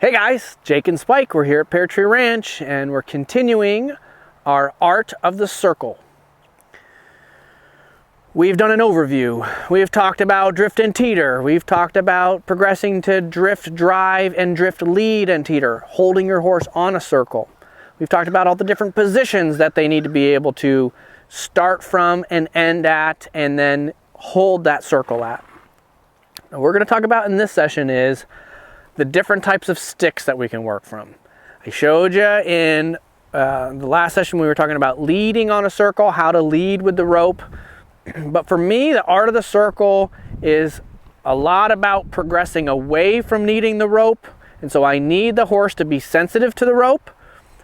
Hey guys, Jake and Spike, we're here at Pear Tree Ranch and we're continuing our Art of the Circle. We've done an overview. We've talked about drift and teeter. We've talked about progressing to drift drive and drift lead and teeter, holding your horse on a circle. We've talked about all the different positions that they need to be able to start from and end at and then hold that circle at. What we're going to talk about in this session is the different types of sticks that we can work from. I showed you in the last session we were talking about leading on a circle, how to lead with the rope. But for me, the art of the circle is a lot about progressing away from needing the rope. And so I need the horse to be sensitive to the rope.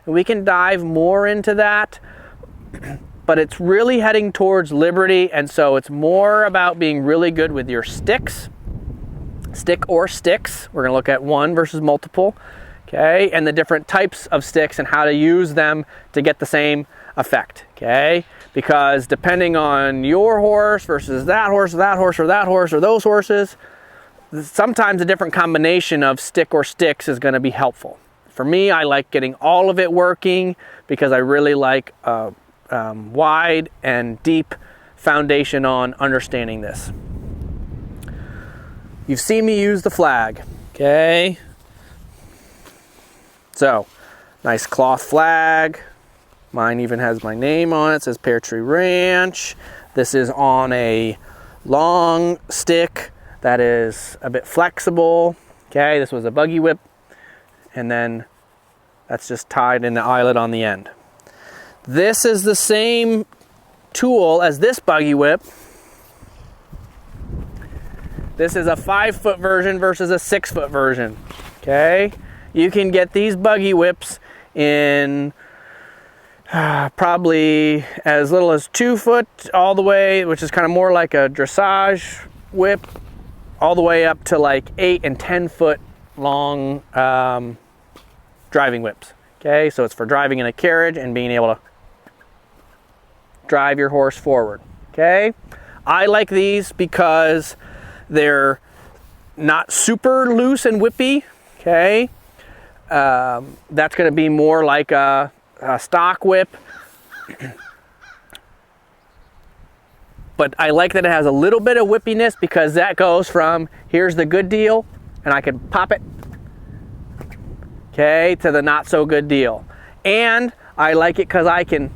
And we can dive more into that. But it's really heading towards liberty. And so it's more about being really good with your sticks. Stick or sticks. We're going to look at one versus multiple, okay, and the different types of sticks and how to use them to get the same effect, okay, because depending on your horse versus that horse, or that horse, or that horse, or those horses, sometimes a different combination of stick or sticks is going to be helpful. For me, I like getting all of it working because I really like a wide and deep foundation on understanding this. You've seen me use the flag, okay? So, nice cloth flag. Mine even has my name on it. It says Pear Tree Ranch. This is on a long stick that is a bit flexible, okay? This was a buggy whip, and then that's just tied in the eyelet on the end. This is the same tool as this buggy whip. This is a 5-foot version versus a 6-foot version, okay? You can get these buggy whips in probably as little as 2 foot all the way, which is kind of more like a dressage whip, all the way up to like 8 and 10 foot long driving whips, okay? So it's for driving in a carriage and being able to drive your horse forward, okay? I like these because they're not super loose and whippy, okay? That's going to be more like a stock whip. But I like that it has a little bit of whippiness because that goes from here's the good deal and I can pop it, okay, to the not so good deal. And I like it because I can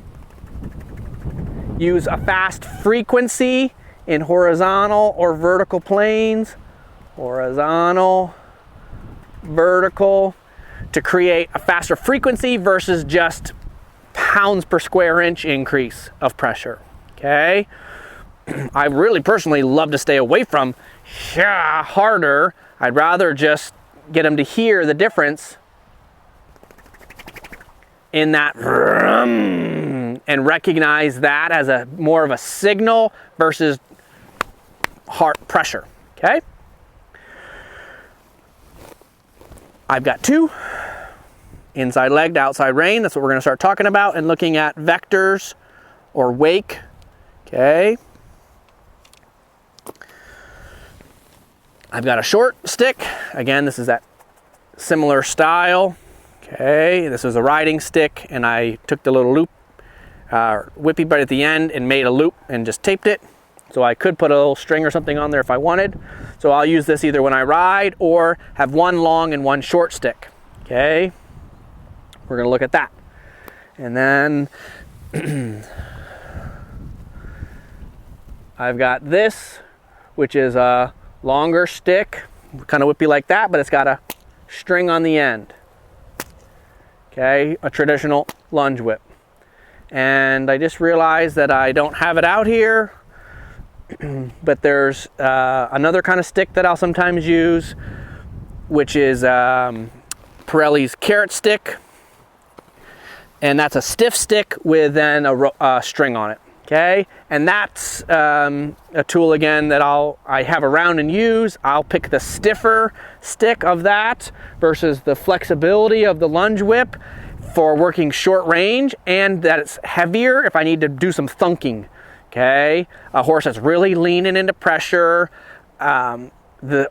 use a fast frequency in horizontal or vertical planes, horizontal, vertical, to create a faster frequency versus just pounds per square inch increase of pressure, okay? I really personally love to stay away from harder. I'd rather just get them to hear the difference in that and recognize that as a more of a signal versus heart pressure, okay? I've got two, inside leg to outside rein. That's what we're going to start talking about and looking at vectors or wake, okay? I've got a short stick. Again, this is that similar style, okay? This was a riding stick and I took the little loop, whippy bite at the end and made a loop and just taped it. So I could put a little string or something on there if I wanted. So I'll use this either when I ride or have one long and one short stick, okay? We're gonna look at that. And then I've got this, which is a longer stick, kind of whippy like that, but it's got a string on the end, okay? A traditional lunge whip. And I just realized that I don't have it out here, but there's another kind of stick that I'll sometimes use, which is Pirelli's carrot stick, and that's a stiff stick with then a string on it, okay? And that's a tool again that I have around and use. I'll pick the stiffer stick of that versus the flexibility of the lunge whip for working short range, and that it's heavier if I need to do some thunking. Okay, a horse that's really leaning into pressure. The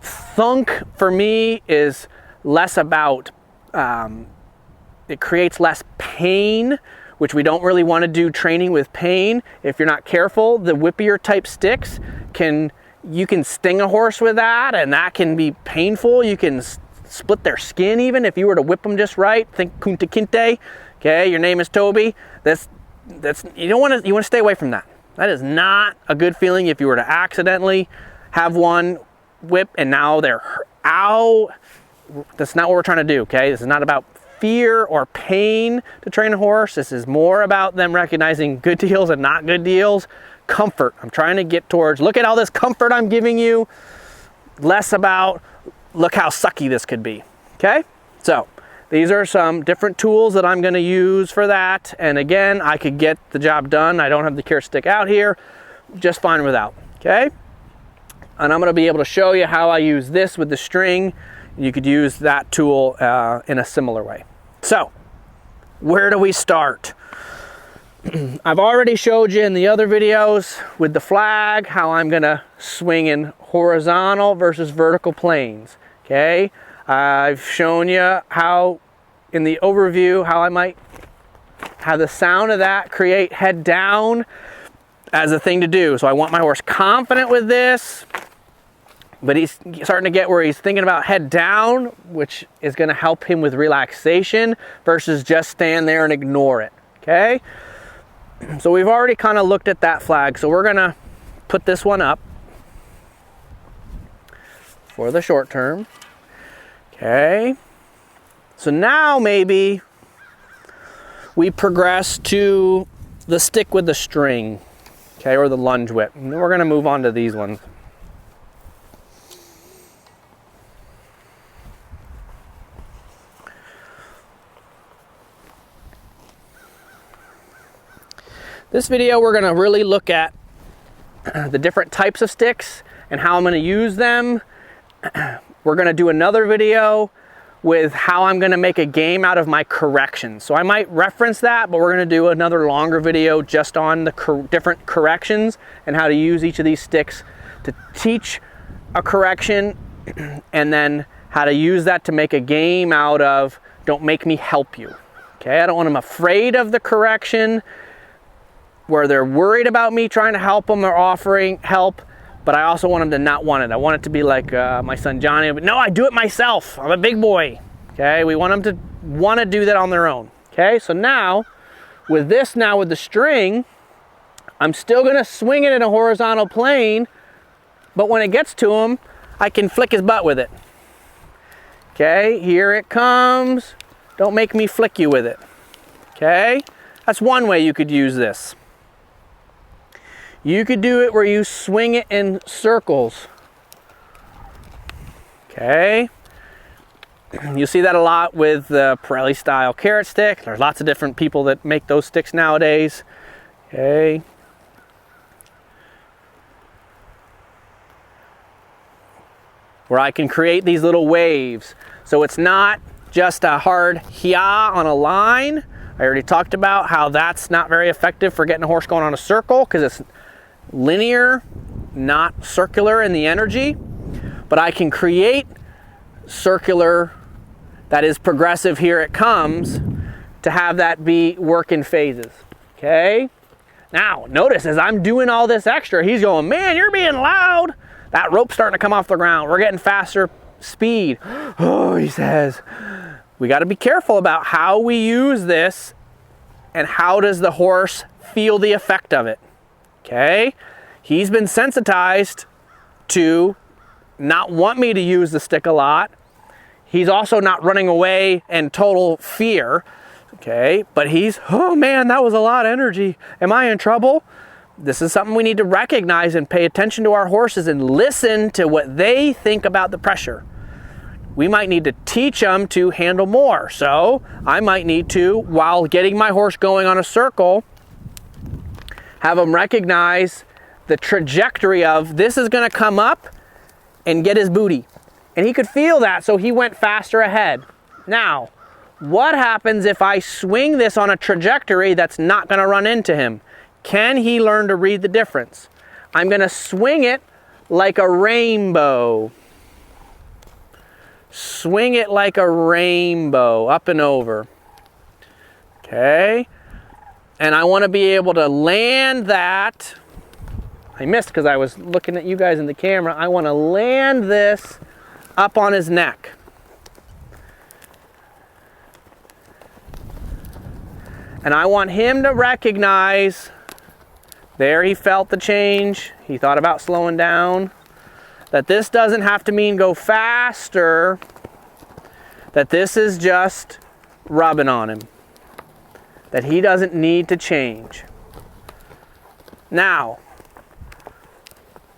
thunk for me is less about, it creates less pain, which we don't really want to do training with pain. If you're not careful, the whippier type sticks you can sting a horse with that, and that can be painful. You can split their skin even if you were to whip them just right. Think Kunta Kinte. Okay, your name is Toby. You want to stay away from that. That is not a good feeling if you were to accidentally have one whip and now they're out. That's not what we're trying to do, okay? This is not about fear or pain to train a horse. This is more about them recognizing good deals and not good deals. Comfort. I'm trying to get towards, look at all this comfort I'm giving you. Less about, look how sucky this could be, okay? So these are some different tools that I'm going to use for that. And again, I could get the job done. I don't have the care stick out here, just fine without, okay? And I'm going to be able to show you how I use this with the string. You could use that tool in a similar way. So where do we start? I've already showed you in the other videos with the flag how I'm going to swing in horizontal versus vertical planes, okay? I've shown you how, in the overview, how I might have the sound of that create head down as a thing to do. So I want my horse confident with this, but he's starting to get where he's thinking about head down, which is going to help him with relaxation versus just stand there and ignore it, okay? So we've already kind of looked at that flag, so we're going to put this one up for the short term. Okay, so now maybe we progress to the stick with the string, okay, or the lunge whip. And then we're going to move on to these ones. This video, we're going to really look at the different types of sticks and how I'm going to use them. We're going to do another video with how I'm going to make a game out of my corrections. So I might reference that, but we're going to do another longer video just on the different corrections and how to use each of these sticks to teach a correction, and then how to use that to make a game out of, don't make me help you. Okay, I don't want them afraid of the correction where they're worried about me trying to help them or offering help, but I also want them to not want it. I want it to be like my son Johnny, but no, I do it myself. I'm a big boy. Okay, we want them to want to do that on their own. Okay, so now with this, with the string, I'm still gonna swing it in a horizontal plane, but when it gets to him, I can flick his butt with it. Okay, here it comes. Don't make me flick you with it. Okay, that's one way you could use this. You could do it where you swing it in circles. Okay. You'll see that a lot with the Pirelli style carrot stick. There's lots of different people that make those sticks nowadays. Okay. Where I can create these little waves. So it's not just a hard hiya on a line. I already talked about how that's not very effective for getting a horse going on a circle because it's linear, not circular in the energy. But I can create circular that is progressive, here it comes, to have that be work in phases. Okay? Now, notice as I'm doing all this extra, he's going, man, you're being loud. That rope's starting to come off the ground. We're getting faster speed. Oh, he says, we got to be careful about how we use this and how does the horse feel the effect of it. Okay? He's been sensitized to not want me to use the stick a lot. He's also not running away in total fear. Okay? But he's, oh man, that was a lot of energy. Am I in trouble? This is something we need to recognize and pay attention to our horses and listen to what they think about the pressure. We might need to teach them to handle more. So I might need to, while getting my horse going on a circle, have them recognize the trajectory of this is going to come up and get his booty. And he could feel that, so he went faster ahead. Now, what happens if I swing this on a trajectory that's not going to run into him? Can he learn to read the difference? I'm going to swing it like a rainbow. swing it like a rainbow, up and over. Okay? And I want to be able to land that. I missed because I was looking at you guys in the camera. I want to land this up on his neck. And I want him to recognize, there he felt the change. He thought about slowing down. That this doesn't have to mean go faster. That this is just rubbing on him. That he doesn't need to change. Now,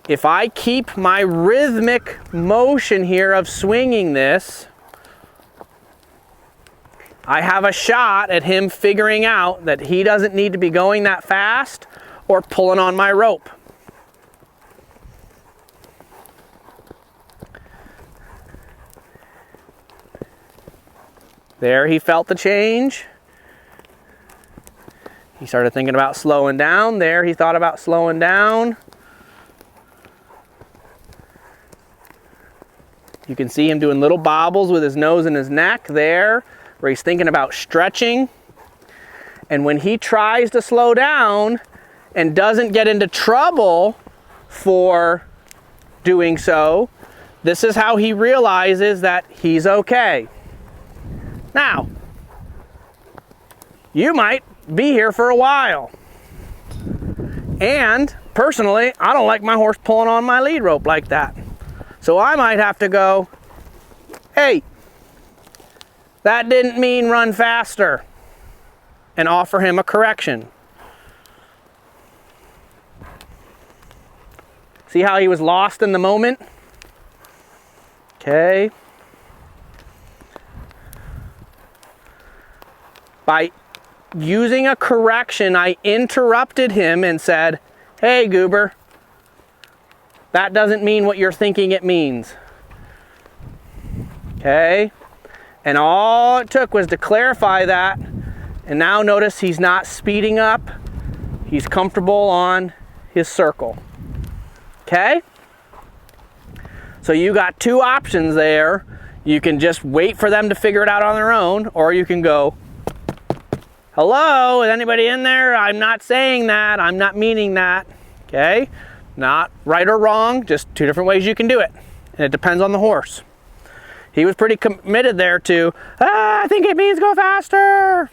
if I keep my rhythmic motion here of swinging this, I have a shot at him figuring out that he doesn't need to be going that fast or pulling on my rope. There he felt the change. He started thinking about slowing down. There he thought about slowing down. You can see him doing little bobbles with his nose and his neck there, where he's thinking about stretching. And when he tries to slow down and doesn't get into trouble for doing so, this is how he realizes that he's okay. Now, you might be here for a while. And personally, I don't like my horse pulling on my lead rope like that. So I might have to go, hey, that didn't mean run faster, and offer him a correction. See how he was lost in the moment? Okay. By using a correction, I interrupted him and said, hey, Goober, that doesn't mean what you're thinking it means. Okay? And all it took was to clarify that. And now notice he's not speeding up. He's comfortable on his circle. Okay? So you got two options there. You can just wait for them to figure it out on their own, or you can go, hello, is anybody in there? I'm not saying that. I'm not meaning that. Okay? Not right or wrong, just two different ways you can do it. And it depends on the horse. He was pretty committed there to, I think it means go faster.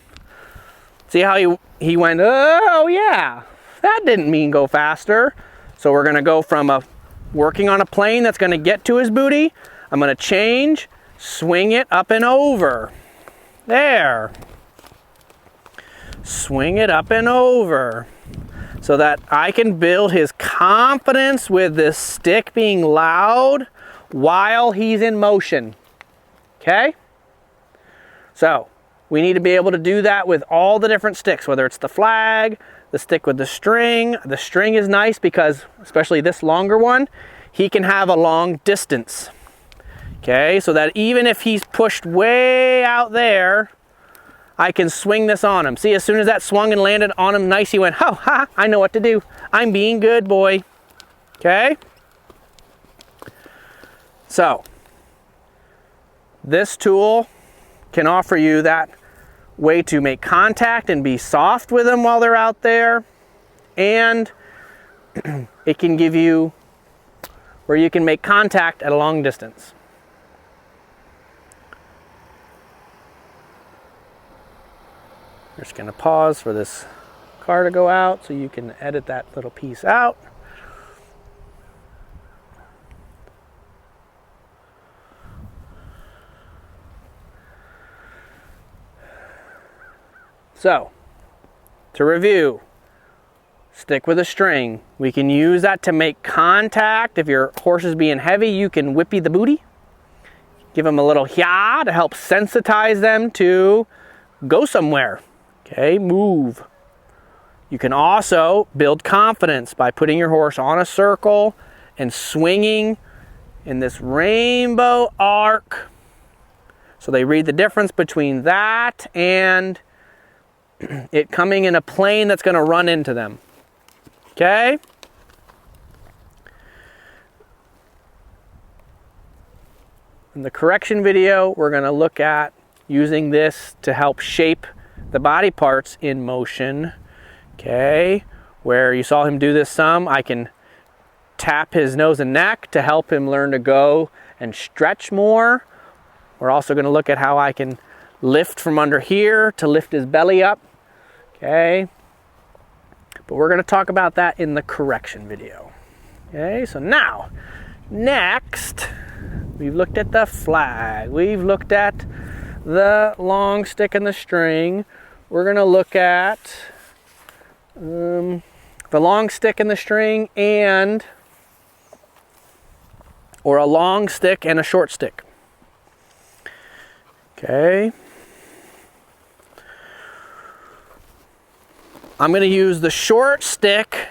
See how he went, oh yeah, that didn't mean go faster. So we're gonna go from working on a plane that's gonna get to his booty. I'm gonna change, swing it up and over. There. Swing it up and over. So that I can build his confidence with this stick being loud while he's in motion. Okay? So, we need to be able to do that with all the different sticks, whether it's the flag, the stick with the string. The string is nice because, especially this longer one, he can have a long distance. Okay? So that even if he's pushed way out there, I can swing this on him. See, as soon as that swung and landed on him nice, he went, oh, ha, I know what to do. I'm being good, boy. Okay? So, this tool can offer you that way to make contact and be soft with them while they're out there. And it can give you where you can make contact at a long distance. We're just going to pause for this car to go out so you can edit that little piece out. So, to review, stick with a string. We can use that to make contact. If your horse is being heavy, you can whippy the booty. Give them a little hya to help sensitize them to go somewhere. Okay, move. You can also build confidence by putting your horse on a circle and swinging in this rainbow arc. So they read the difference between that and it coming in a plane that's going to run into them. Okay? In the correction video, we're going to look at using this to help shape the body parts in motion. Okay, where you saw him do this some, I can tap his nose and neck to help him learn to go and stretch more. We're also going to look at how I can lift from under here to lift his belly up. Okay, but we're going to talk about that in the correction video. Okay, so now, next, we've looked at the flag. We've looked at the long stick and the string. We're going to look at the long stick and the string or a long stick and a short stick. Okay. I'm going to use the short stick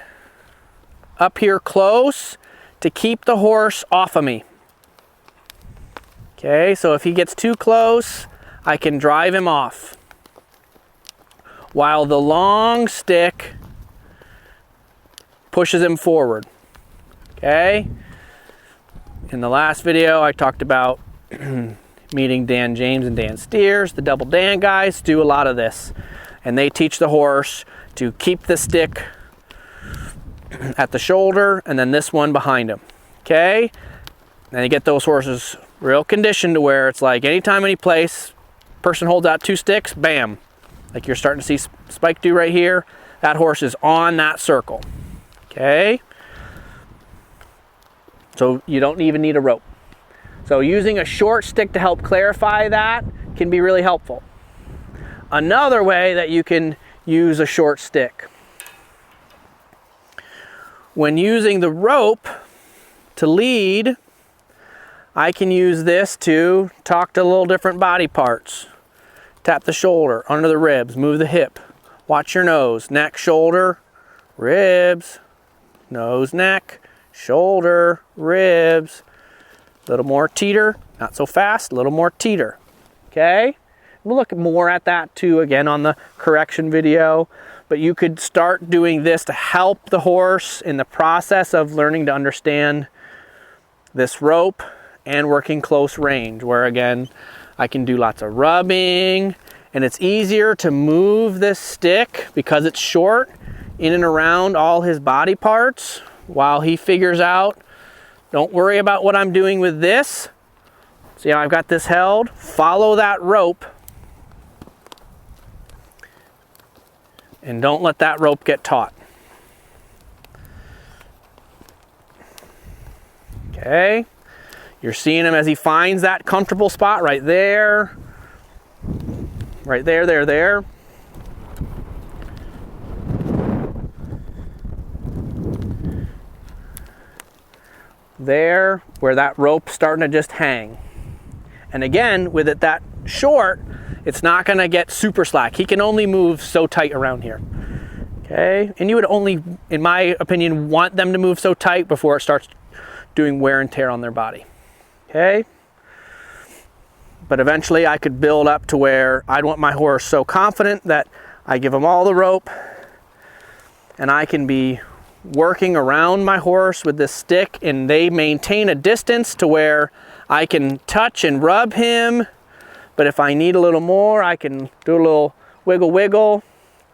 up here close to keep the horse off of me. Okay, so if he gets too close, I can drive him off. While the long stick pushes him forward. Okay? In the last video, I talked about meeting Dan James and Dan Steers. The Double Dan guys do a lot of this. And they teach the horse to keep the stick at the shoulder and then this one behind him. Okay? And you get those horses real conditioned to where it's like anytime, any place, person holds out two sticks, bam. Like you're starting to see Spike do right here. That horse is on that circle. Okay? So you don't even need a rope. So using a short stick to help clarify that can be really helpful. Another way that you can use a short stick. When using the rope to lead, I can use this to talk to little different body parts. Tap the shoulder, under the ribs, move the hip. Watch your nose, neck, shoulder, ribs, nose, neck, shoulder, ribs. A little more teeter, not so fast, a little more teeter. Okay? We'll look more at that too again on the correction video. But you could start doing this to help the horse in the process of learning to understand this rope and working close range, where again, I can do lots of rubbing, and it's easier to move this stick because it's short in and around all his body parts while he figures out, don't worry about what I'm doing with this. See how I've got this held? Follow that rope and don't let that rope get taut. Okay. You're seeing him as he finds that comfortable spot right there. Right there, there. There, where that rope's starting to just hang. And again, with it that short, it's not going to get super slack. He can only move so tight around here. Okay? And you would only, in my opinion, want them to move so tight before it starts doing wear and tear on their body. Okay? But eventually I could build up to where I'd want my horse so confident that I give him all the rope and I can be working around my horse with this stick and they maintain a distance to where I can touch and rub him. But if I need a little more, I can do a little wiggle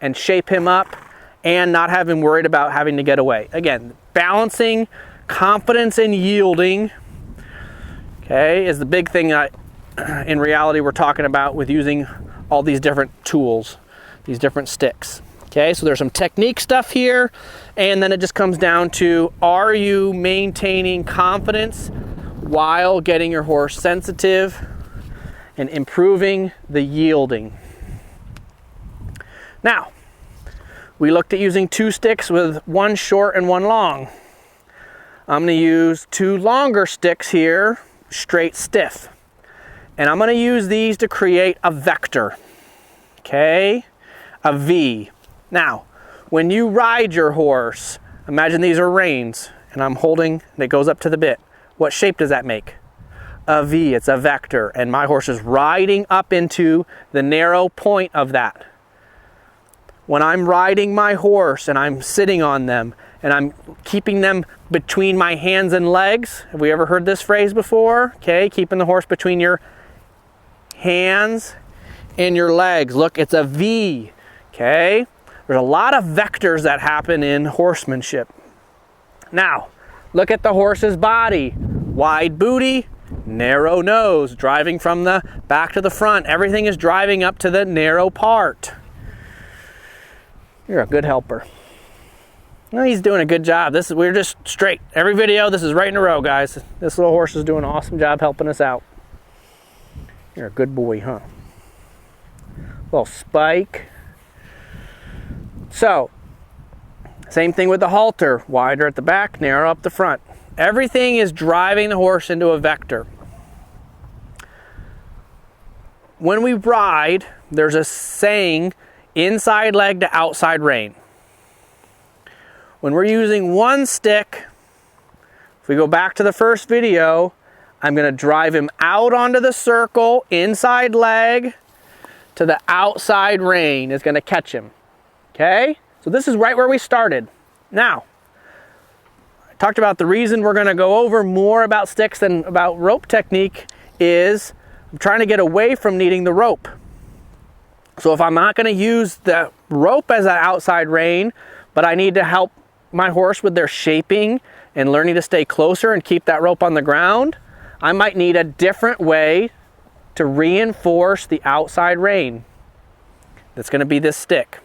and shape him up and not have him worried about having to get away. Again, balancing confidence and yielding, okay, is the big thing that in reality we're talking about with using all these different tools, these different sticks. Okay, so there's some technique stuff here, and then it just comes down to, are you maintaining confidence while getting your horse sensitive and improving the yielding? Now, we looked at using two sticks with one short and one long. I'm going to use two longer sticks here, straight stiff. And I'm going to use these to create a vector, okay? A V. Now, when you ride your horse, imagine these are reins, and I'm holding, and it goes up to the bit. What shape does that make? A V, it's a vector, and my horse is riding up into the narrow point of that. When I'm riding my horse and I'm sitting on them, and I'm keeping them between my hands and legs. Have we ever heard this phrase before? Okay, keeping the horse between your hands and your legs. Look, it's a V, okay? There's a lot of vectors that happen in horsemanship. Now, look at the horse's body. Wide booty, narrow nose, driving from the back to the front. Everything is driving up to the narrow part. You're a good helper. No, he's doing a good job. We're just straight. Every video, this is right in a row, guys. This little horse is doing an awesome job helping us out. You're a good boy, huh? Little spike. So, same thing with the halter. Wider at the back, narrow up the front. Everything is driving the horse into a vector. When we ride, there's a saying, inside leg to outside rein. When we're using one stick, if we go back to the first video, I'm going to drive him out onto the circle, inside leg to the outside rein is going to catch him. Okay? So this is right where we started. Now, I talked about the reason we're going to go over more about sticks than about rope technique is I'm trying to get away from needing the rope. So if I'm not going to use the rope as an outside rein, but I need to help my horse with their shaping and learning to stay closer and keep that rope on the ground, I might need a different way to reinforce the outside rein. That's going to be this stick.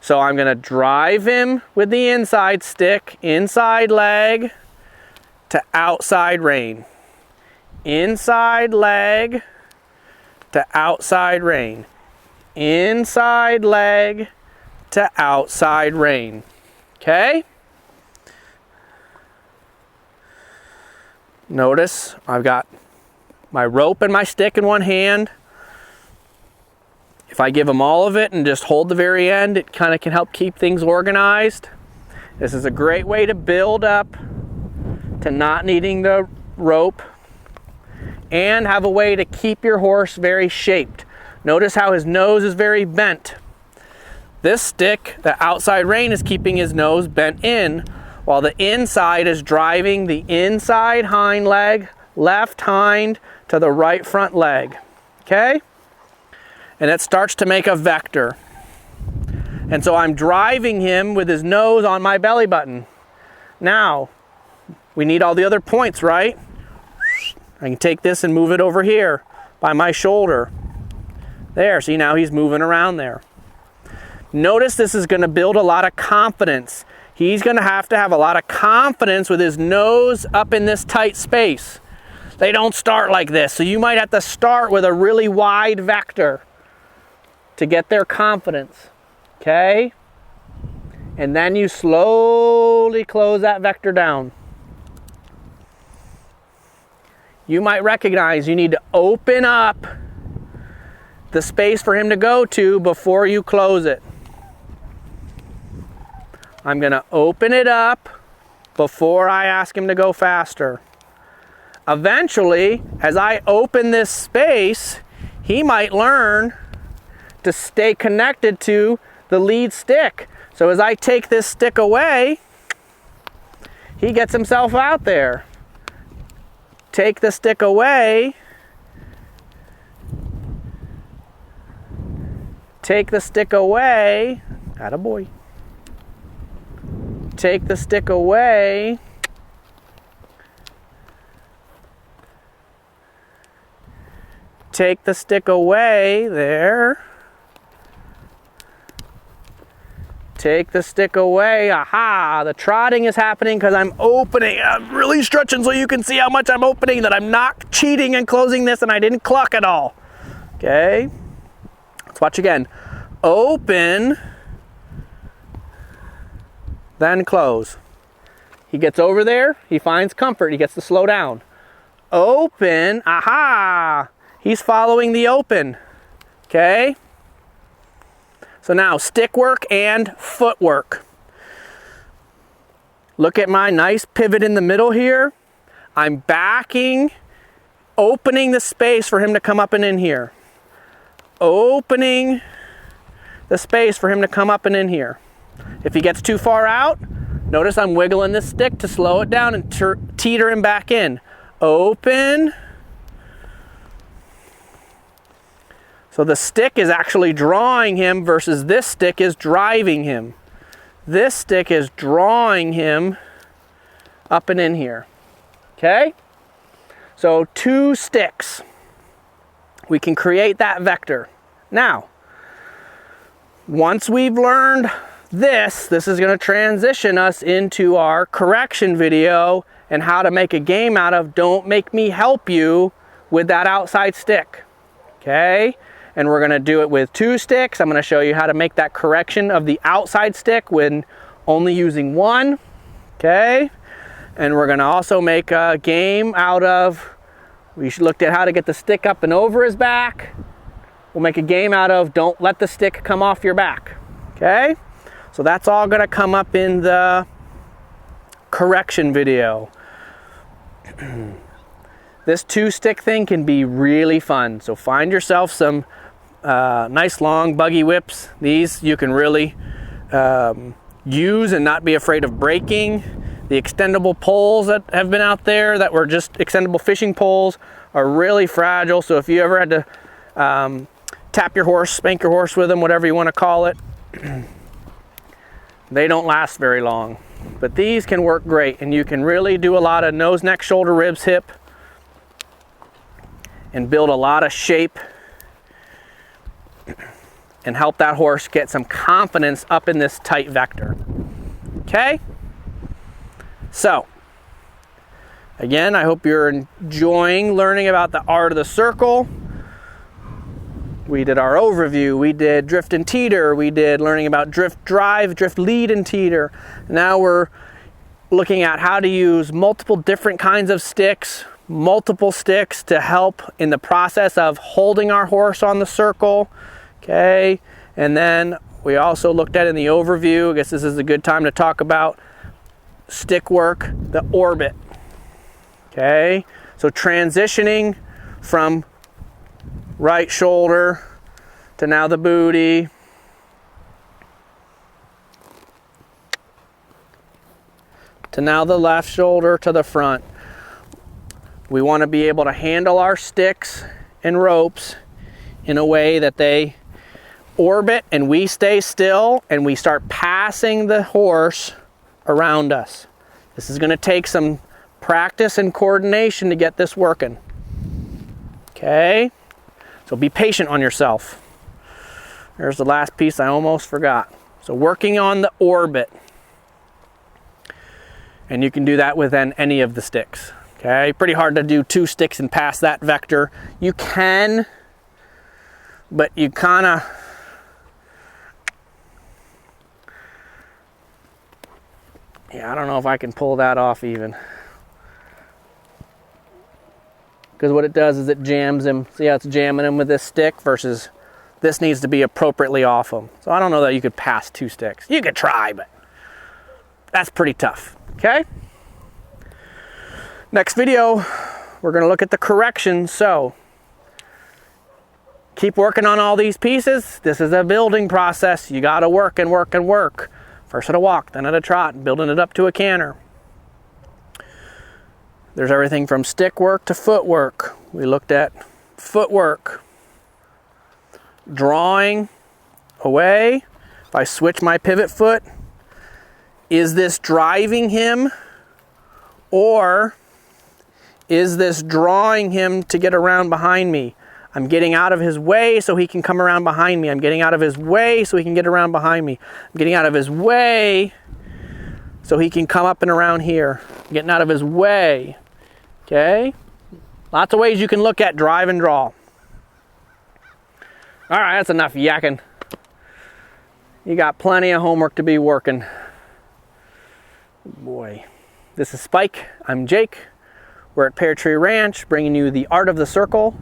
So I'm going to drive him with the inside stick, inside leg to outside rein. Inside leg to outside rein. Inside leg to outside rein. Okay? Notice I've got my rope and my stick in one hand. If I give them all of it and just hold the very end, it kind of can help keep things organized. This is a great way to build up to not needing the rope and have a way to keep your horse very shaped. Notice how his nose is very bent. This stick, the outside rein, is keeping his nose bent in, while the inside is driving the inside hind leg, left hind to the right front leg. Okay? And it starts to make a vector. And so I'm driving him with his nose on my belly button. Now, we need all the other points, right? I can take this and move it over here by my shoulder. There, see, now he's moving around there. Notice this is going to build a lot of confidence. He's going to have a lot of confidence with his nose up in this tight space. They don't start like this, so you might have to start with a really wide vector to get their confidence, okay? And then you slowly close that vector down. You might recognize you need to open up the space for him to go to before you close it. I'm going to open it up before I ask him to go faster. Eventually, as I open this space, he might learn to stay connected to the lead stick. So as I take this stick away, he gets himself out there. Take the stick away. Take the stick away. Attaboy. Take the stick away. Take the stick away. There. Take the stick away. Aha! The trotting is happening because I'm opening. I'm really stretching so you can see how much I'm opening, that I'm not cheating and closing this and I didn't cluck at all. Okay? Let's watch again. Open, then close. He gets over there. He finds comfort. He gets to slow down. Open. Aha! He's following the open. Okay? So now, stick work and footwork. Look at my nice pivot in the middle here. I'm backing, opening the space for him to come up and in here. Opening the space for him to come up and in here. If he gets too far out, Notice I'm wiggling this stick to slow it down and teeter him back in. Open. So the stick is actually drawing him versus this stick is driving him. This stick is drawing him up and in here. Okay? So 2 sticks. We can create that vector. Now, once we've learned this is going to transition us into our correction video and how to make a game out of Don't Make Me Help You with that outside stick. Okay? And we're going to do it with 2 sticks. I'm going to show you how to make that correction of the outside stick when only using 1. Okay? And we're going to also make a game out of, we looked at how to get the stick up and over his back. We'll make a game out of Don't Let the Stick Come Off Your Back. Okay? So that's all going to come up in the correction video. This 2-stick thing can be really fun. So find yourself some nice long buggy whips. These you can really use and not be afraid of breaking. The extendable poles that have been out there that were just extendable fishing poles are really fragile. So if you ever had to tap your horse, spank your horse with them, whatever you want to call it, they don't last very long. But these can work great, and you can really do a lot of nose, neck, shoulder, ribs, hip, and build a lot of shape and help that horse get some confidence up in this tight vector. Okay? So, again, I hope you're enjoying learning about the art of the circle. We did our overview, we did drift and teeter, we did learning about drift drive, drift lead and teeter. Now we're looking at how to use multiple different kinds of sticks, multiple sticks to help in the process of holding our horse on the circle. Okay, and then we also looked at in the overview, I guess this is a good time to talk about stick work, the orbit. Okay, so transitioning from right shoulder to now the booty, to now the left shoulder to the front. We want to be able to handle our sticks and ropes in a way that they orbit and we stay still and we start passing the horse around us. This is going to take some practice and coordination to get this working. Okay? So be patient on yourself. There's the last piece I almost forgot. So working on the orbit. And you can do that with any of the sticks. Okay? Pretty hard to do 2 sticks and pass that vector. You can, but you kind of I don't know if I can pull that off even. Because what it does is it jams him. See how it's jamming him with this stick versus this needs to be appropriately off him. So I don't know that you could pass 2 sticks. You could try, but that's pretty tough. Okay? Next video, we're going to look at the correction. So keep working on all these pieces. This is a building process. You got to work and work and work. First at a walk, then at a trot, building it up to a canter. There's everything from stick work to footwork. We looked at footwork. Drawing away. If I switch my pivot foot, is this driving him or is this drawing him to get around behind me? I'm getting out of his way so he can come around behind me. I'm getting out of his way so he can get around behind me. I'm getting out of his way so he can come up and around here. I'm getting out of his way. Okay? Lots of ways you can look at drive and draw. All right, that's enough yakking. You got plenty of homework to be working. Boy. This is Spike. I'm Jake. We're at Pear Tree Ranch bringing you the art of the circle.